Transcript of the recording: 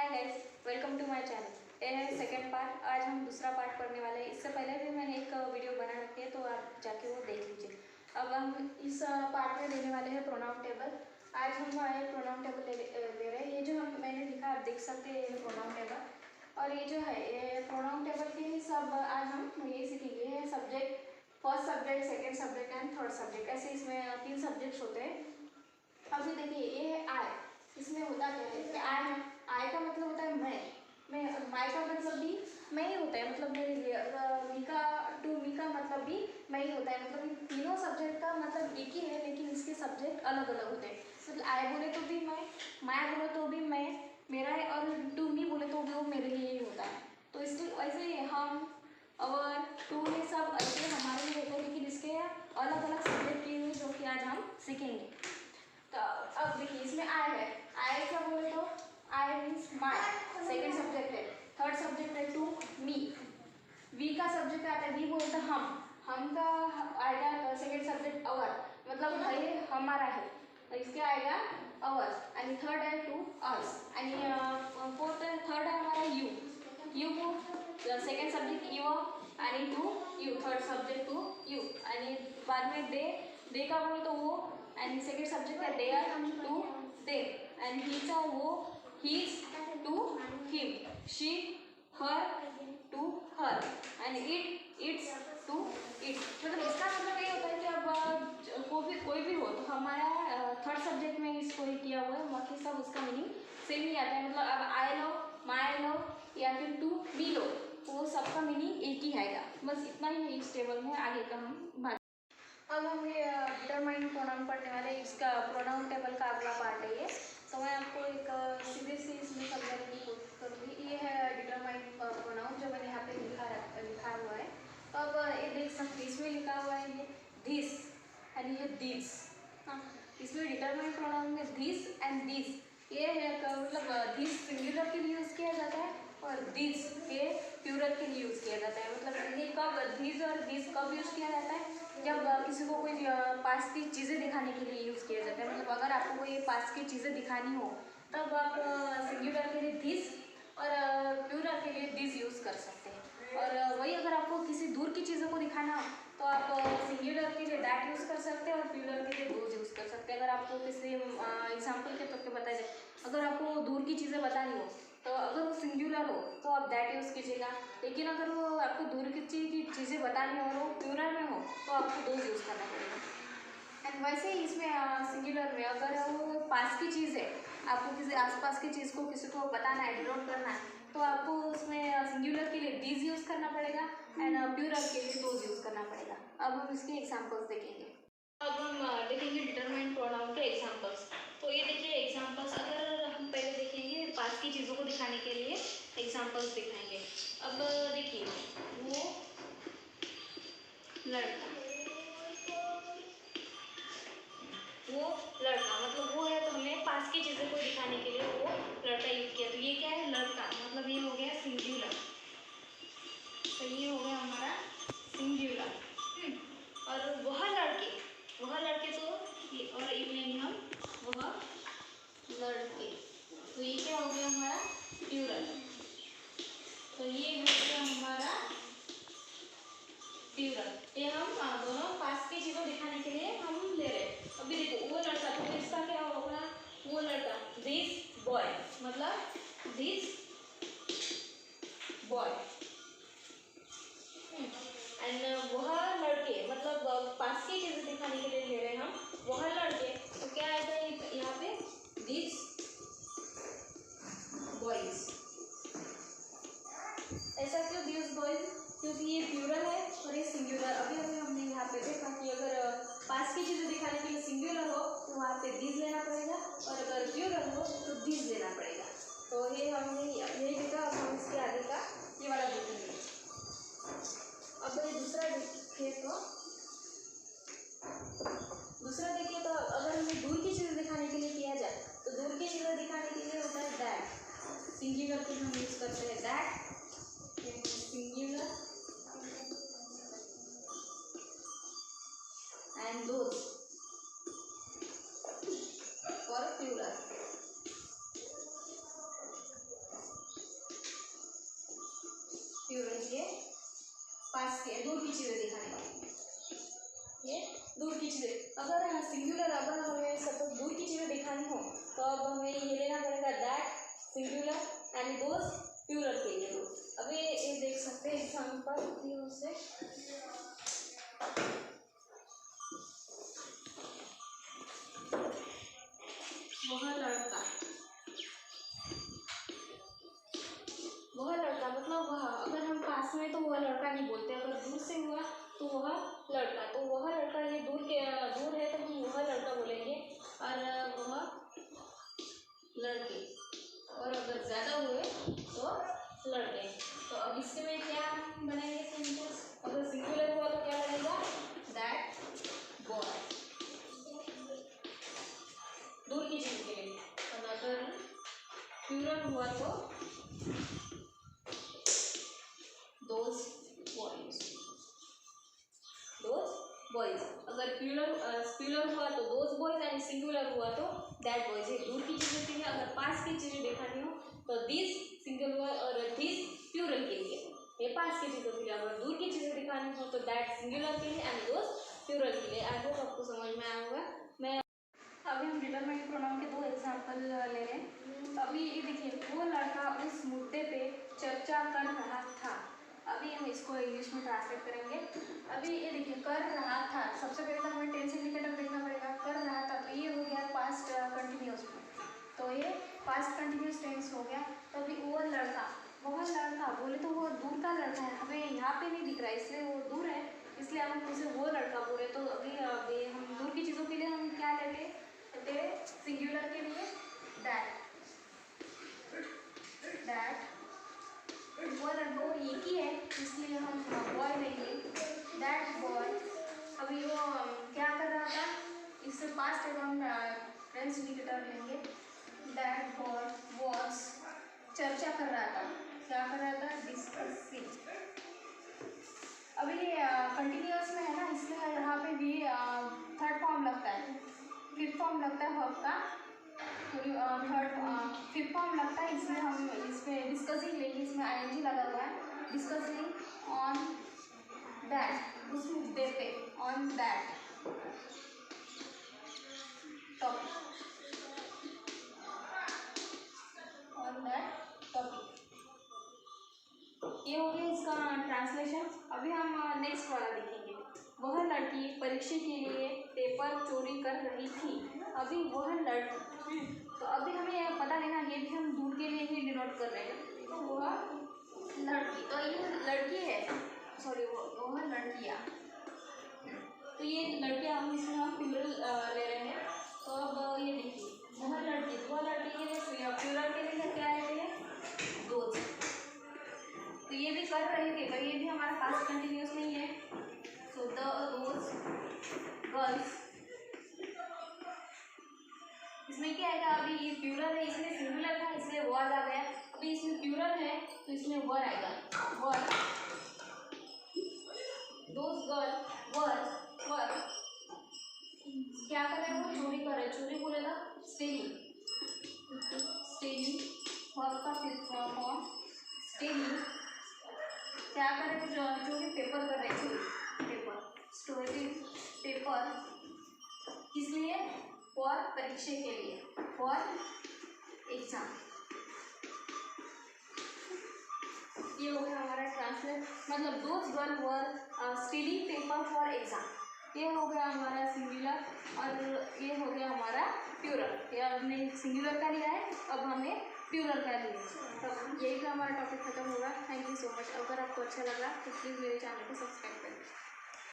Hi guys, welcome to my channel. ये है second part. आज हम दूसरा पार्ट पढ़ने वाले हैं। इससे पहले भी मैंने एक वीडियो बना रखी है, तो आप जाके वो देख लीजिए। अब हम इस पार्ट में लेने वाले हैं प्रोनाउन टेबल। आज हम आए प्रोनाउन टेबल ले रहे हैं। ये जो हम मैंने लिखा आप देख सकते हैं, ये प्रोनाउन टेबल। और ये जो है ये प्रोनाउन टेबल के ही सब आज हम ये सीखेंगे। ये subject, first subject, second subject and third subject, ऐसे इसमें 3 सब्जेक्ट्स होते हैं। अभी देखिए ये है आई। इसमें होता क्या है कि आई है, आई का मतलब होता है मैं, माई का मतलब भी मैं ही होता है, मतलब मेरे लिए। मीका टू मी का मतलब भी मैं ही होता है। मतलब इन तीनों सब्जेक्ट का मतलब एक ही है, लेकिन इसके सब्जेक्ट अलग अलग होते हैं। मतलब आई बोले तो भी मैं, माई बोले तो भी मैं मेरा है, और टू मी बोले तो भी वो मेरे लिए ही होता है। तो इसलिए वैसे हम और टू ये सब ऐसे हमारे लिए होते हैं, लेकिन इसके अलग अलग सब्जेक्ट के लिए जो कि आज हम सीखेंगे। तो अब देखिए इसमें आई है, आई क्या बोले तो I means my, second subject है। थर्ड सब्जेक्ट है टू मी। वी का सब्जेक्ट आता है, वी बोले तो हम का आएगा सेकेंड सब्जेक्ट अवर, मतलब भाई हमारा है, तो इसके आएगा अवर। एंड थर्ड है टू अस। एंड फोर्थ है, थर्ड है हमारा यू, यू को second subject you, and to you, third subject to you. And बाद में दे का बोले तो वो, एंड सेकेंड सब्जेक्ट है they are to they. And he का वो, he's to him, she her to her, and it's to it. मतलब इसका मतलब ये होता है कि अब कोई भी हो, तो हमारा थर्ड सब्जेक्ट में इसको ही किया हुआ है, बाकी सब उसका मीनिंग सेम ही आता है। मतलब अब आई लो, माई लो या फिर टू मी लो, वो सबका मीनिंग एक ही आएगा। बस इतना ही है इस टेबल में, आगे का हम बात। अब हम ये डिटरमाइन प्रोनाउन पढ़ने वाले, इसका प्रोनाउन टेबल का अगला पार्ट है ये। तो मैं आपको एक सीधे से इसमें समझाने की कोशिश करूँगी। ये है डिटरमाइन प्रोनाउन, जो मैंने यहाँ पे लिखा हुआ है। तो अब ये देख सकते हैं, इसमें लिखा हुआ है ये दिस एंड ये दिस। हाँ, इसमें डिटरमाइन प्रोनाउन में दिस एंड दिस, ये है मतलब दिस सिंगुलर के लिए यूज़ किया जाता है और दिस के प्लूरल के लिए यूज़ किया जाता है। मतलब ये कब दिस और दिस कब यूज़ किया जाता है, जब किसी को कोई पास की चीज़ें दिखाने के लिए यूज़ किया जाता है। मतलब अगर आपको कोई पास की चीज़ें दिखानी हो, तब आप सिंगुलर के लिए दिस और प्लूरल के लिए दिस यूज़ कर सकते हैं। और वही अगर आपको किसी दूर की चीज़ों को दिखाना हो, तो आप सिंगुलर के लिए दैट यूज़ कर सकते हैं और प्लूरल के लिए दोज यूज़ कर सकते हैं। अगर आपको किसी एग्जाम्पल के तौर पर बताया जाए, अगर आपको दूर की चीज़ें बतानी हो, तो अगर वो सिंगुलर हो तो आप दैट यूज़ कीजिएगा। लेकिन अगर वो आपको दूर की चीज़ें बतानी हो और वो प्लूरल में हो, तो आपको दोज यूज़ करना पड़ेगा। एंड वैसे ही इसमें सिंगुलर में अगर वो पास की चीज़ है, आपको किसी आसपास की चीज़ को किसी को बताना है, डिनोट करना है, तो आपको उसमें सिंगुलर के लिए दीज यूज़ करना पड़ेगा एंड प्लूरल के लिए दोज यूज़ करना पड़ेगा। अब हम इसके एग्जाम्पल्स देखेंगे। अब हम देखेंगे डिटरमाइन प्रोनाउन के एग्जाम्पल्स। तो ये देखिए एग्जाम्पल्स, अगर हम पहले देखेंगे पास की चीज़ों को दिखाने के लिए एग्जाम्पल्स दिखाएंगे। अब देखिए वो लड़का, वो लड़का मतलब वो है, तो हमने पास की चीज़ें को दिखाने के लिए वो लड़का यूज किया। तो ये क्या है, लड़का, मतलब ये हो गया सिंगुलर। तो ये हो गया हमारा सिंगुलर। और वह लड़के तो ये, और इवनिंग हम वह लड़के, तो ये क्या हो गया हमारा प्लूरल। तो ये हो गया हमारा प्लूरल। ये हम दोनों पास की चीज़ों दिखाने के लिए हम ले रहे हैं। अभी देखो वो लड़का, तो इसका क्या होगा, वो लड़का दिस बॉय, मतलब दिस बॉय। एंड वह लड़के, मतलब पास की चीज़ें दिखाने के लिए ले रहे हैं हम वह लड़के, तो क्या आएगा यहाँ पे दिस बॉयज। ऐसा क्यों दिस बॉयज, क्योंकि ये प्लूरल है और ये सिंगुलर। अभी हमने यहाँ पे देखा कि अगर पास की चीज़ें दिखाने के लिए सिंगुलर हो तो वहाँ पे दिस लेना पड़ेगा, और अगर प्लूरल हो तो दिस लेना पड़ेगा। तो ये हमने यही देखा। अब हम इसके आगे का ये वाला देखेंगे। अब ये दूसरा देखिए, तो अगर हमें दूर की चीज़ें दिखाने के लिए किया जाए, तो दूर की चीज़ें दिखाने के लिए होता है दैट। सिंगुलर के हम यूज़ करते हैं that, singular, and those for plural. ये पास के दूर की चीज़ें दिखाने वाले, ये दूर की चीज़ें। अगर सिंगुलर अगर हमें सपोज दूर की चीज़ें दिखानी हो तो अब हमें ये लेना पड़ेगा that singular and those plural के लिए। अभी ये देख सकते हैं एग्जाम्पल से, वह लड़का, वह लड़का मतलब वह, अगर हम पास में तो वह लड़का नहीं बोलते, अगर दूर से हुआ तो वह लड़का, तो वह लड़का ये दूर है तो हम वह लड़का बोलेंगे, और वह लड़के, और अगर ज़्यादा हुए तो लड़के। तो अब इसके में क्या बनेंगे सेंटेंस, अगर सिंगुलर हुआ तो क्या बनेगा दैट बॉय, दूर की चीज़ के लिए। और अगर प्लूरल हुआ तो दोज बॉयज, दोज बॉयज। अगर प्लूरल हुआ तो दोज बॉयज एंड सिंगुलर हुआ तो दैट बॉयज। ये दूर की चीज़ें के लिए। अगर पास की चीज़ें दिखानी हो तो दिस सिंगुलर और दिस प्लूरल के लिए, ये पास की चीज़ों के लिए। अगर दूर की चीज़ें दिखानी हो तो दैट सिंगुलर के लिए एंड दोज प्लूरल के लिए। आई होप आपको समझ में आया होगा। मैं अभी हम डिटरमिनेटिव प्रोनाउन के 2 एग्जाम्पल ले रहे हैं। अभी ये देखिए, वो लड़का उस मुद्दे पे चर्चा कर रहा था। अभी हम इसको इंग्लिश में ट्रांसलेट करेंगे। अभी ये देखिए, कर रहा था, सबसे पहले तो हमें टेंस इंडिकेटर देखना पड़ेगा। कर रहा था तो ये हो गया पास्ट कंटिन्यूस में, तो ये पास्ट कंटिन्यूस टेंस हो गया। तो अभी वो लड़का, वह लड़का बोले तो वो दूर का लड़का है, हमें यहाँ पे नहीं दिख रहा है इसलिए वो दूर है, इसलिए हम उसे वो लड़का बोले। तो अभी हम दूर की चीज़ों के लिए हम क्या लेते, सिंगुलर के लिए दैट, वो लड़का वो एक ही है इसलिए हम बॉय लेंगे, दैट बॉय। अभी वो क्या कर रहा था, इससे पास्ट हम टेंस इंडिकेटर लेंगे, दैट बॉय वॉज, चर्चा कर रहा था, क्या कर रहा था, डिस्कसिंग। अभी कंटिन्यूअस में है ना, इसलिए यहाँ पे भी थर्ड फॉर्म लगता है, फिफ्थ फॉर्म लगता है वर्ब का, फिफ्थ फॉर्म लगता है, इसलिए हम इसमें डिस्कसिंग लेंगे, इसमें आईएनजी लगा हुआ है, डिस्कसिंग ऑन दैट, उस मुद्दे पे, on that topic, on that topic. ये हो गया इसका ट्रांसलेशन। अभी हम नेक्स्ट वाला देखेंगे। वह लड़की परीक्षा के लिए पेपर चोरी कर रही थी। अभी वह लड़की, तो अभी हमें पता लेना, ये भी हम दूर के लिए ही डिनोट कर रहे हैं। तो वह लड़की, तो ये लड़की है, सॉरी वह लड़कियाँ, तो ये लड़कियाँ हम इसमें हम प्लूरल ले रहे हैं। तो अब ये देखिए, वह लड़की के लिए प्लूरल के लिए क्या है, दोज। तो ये भी कर रहे थे, पर ये भी हमारा पास्ट कंटिन्यूस नहीं है। सो दोज गर्ल्स, इसमें क्या आएगा, अभी ये प्लूरल है, इसमें सिंगुलर था इसलिए वर्ड आ गया। अभी इसमें प्लूरल है तो इसमें वर आएगा, वर। दोज गर्ल वर क्या कर रहे हैं, वो चोरी कर रहे हैं, चोरी बोलेगा स्टेलिंग, स्टेलिंग वर्ब का फिफ्थ फॉर्म स्टेलिंग। क्या कर रहे हैं, चोरी पेपर कर रहे हैं, चोरी पेपर, स्टोरी पेपर, किस लिए, फॉर परीक्षा के लिए, फॉर एग्जाम। ये हो गया हमारा ट्रांसलेट, मतलब those girl were stealing paper for exam. ये हो गया हमारा सिंगुलर, और ये हो गया हमारा प्लूरल। ये हमने सिंगुलर का लिया है, अब हमें प्लूरल का लिया है। तो यही का हमारा टॉपिक खत्म होगा। Thank you so much. अगर आपको अच्छा लगा तो प्लीज़ मेरे चैनल को सब्सक्राइब करें।